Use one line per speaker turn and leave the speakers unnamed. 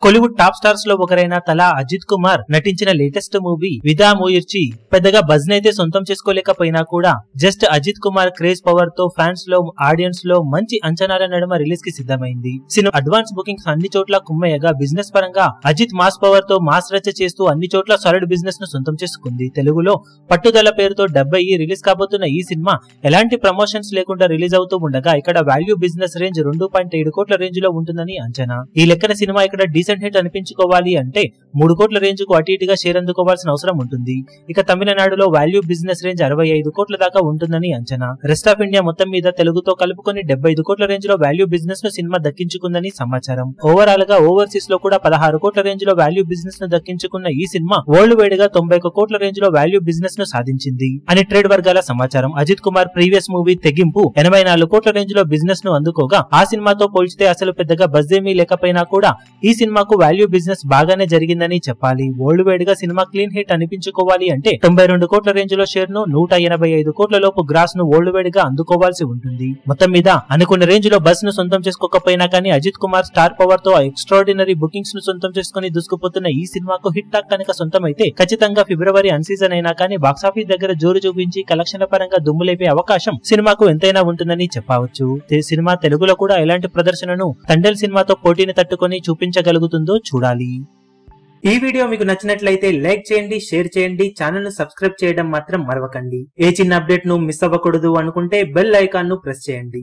Kollywood top stars లో ఒకరైన తలా అజిత్ కుమార్ నటించిన లేటెస్ట్ మూవీ విదా ముయిర్చి పెద్దగా బజ్ నైతే సొంతం చేసుకోలేకపోయినా కూడా just Ajith Kumar craze power తో ఫ్యాన్స్ లో ఆడియన్స్ లో మంచి అంచనాల నడుమ రిలీజ్ కి సిద్ధమైంది. సినిమా అడ్వాన్స్ బుకింగ్స్ అన్ని చోట్ల కుమ్మయ్యగా బిజినెస్ పరంగా అజిత్ మాస్ పవర్ తో మాస్ రచ్చ చేస్తూ అన్ని చోట్ల సాలిడ్ బిజినెస్ ను సొంతం చేసుకుంది. తెలుగులో పట్టుదల పేరుతో 70 రిలీజ్ కాబోతున్న ఈ సినిమా ఎలాంటి ప్రమోషన్స్ లేకుండా రిలీజ్ అవుతూ ఉండగా ఇక్కడ వాల్యూ బిజినెస్ రేంజ్ 2.7 కోట్ల రేంజ్ లో ఉంటుందని అంచనా. ఈ లెక్కన సినిమా ఇక్కడ డీసెంట్ హిట్ అనిపించుకోవాలి అంటే 3 కోట్ల రేంజ్ కు అటు ఇటుగా షేర్ అందుకోవాల్సిన అవసరం ఉంటుంది. ఇక తమిళనాడులో వాల్యూ బిజినెస్ రేంజ్ 65 కోట్ల దాకా ఉంటుందని అంచనా. రెస్ట్ ఆఫ్ ఇండియా మొత్తం మీద తెలుగుతో కలుపుకొని 75 కోట్ల రేంజ్ లో వాల్యూ బిజినెస్ ను సినిమా దక్కించుకుందని సమాచారం. ఓవరాల్ గా ఓవర్సీస్ లో కూడా 16 కోట్ల రేంజ్ లో వాల్యూ బిజినెస్ ను దక్కించుకున్న ఈ సినిమా వరల్డ్ వైడ్ గా 91 కోట్ల రేంజ్ లో వాల్యూ బిజినెస్ ను సాధించింది అని ట్రేడ్ వర్గాల సమాచారం. అజిత్ కుమార్ ప్రీవియస్ మూవీ తెగింపు 84 కోట్ల రేంజ్ లో బిజినెస్ ను అందుకోగా ఆ సినిమాతో పోల్చితే అసలు పెద్దగా బజ్ ఏమీ లేకపోయినా కూడా ఈ సినిమాకు వాల్యూ బిజినెస్ బాగానే జరిగిందని చెప్పాలి. వరల్డ్ వైడ్ గా సినిమా క్లీన్ హిట్ అనిపించుకోవాలి అంటే 92 కోట్ల రేంజ్ లో షేర్ ను 185 కోట్ల లోపు గ్రాస్ ను వరల్డ్ వైడ్ గా అందుకోవాల్సి ఉంటుంది. మొత్తం మీద అనుకున్న రేంజ్ లో బస్ ను సొంతం చేసుకోకపోయినా కానీ అజిత్ కుమార్ స్టార్ పవర్ తో ఎక్స్ట్రాడినరీ బుకింగ్స్ ను సొంతం చేసుకుని దూసుకుపోతున్న ఈ సినిమాకు హిట్ టాక్ కనుక సొంతం అయితే ఖచ్చితంగా ఫిబ్రవరి అన్ సీజన్ అయినా కానీ బాక్సాఫీస్ దగ్గర జోరు చూపించి కలెక్షన్ల పరంగా దుమ్ములేపే అవకాశం సినిమాకు ఎంతైనా ఉంటుందని చెప్పవచ్చు. సినిమా తెలుగులో కూడా ఎలాంటి ప్రదర్శనను తండేల్ సినిమాతో పోటీని తట్టుకొని చూపించగలుగుతుందో చూడాలి. ఈ వీడియో మీకు నచ్చినట్లయితే లైక్ చేయండి, షేర్ చేయండి, ఛానల్ ను సబ్స్క్రైబ్ చేయడం మాత్రం మరవకండి. ఏ చిన్న అప్డేట్ ను మిస్ అవ్వకూడదు అనుకుంటే బెల్ ఐకాన్ ను ప్రెస్ చేయండి.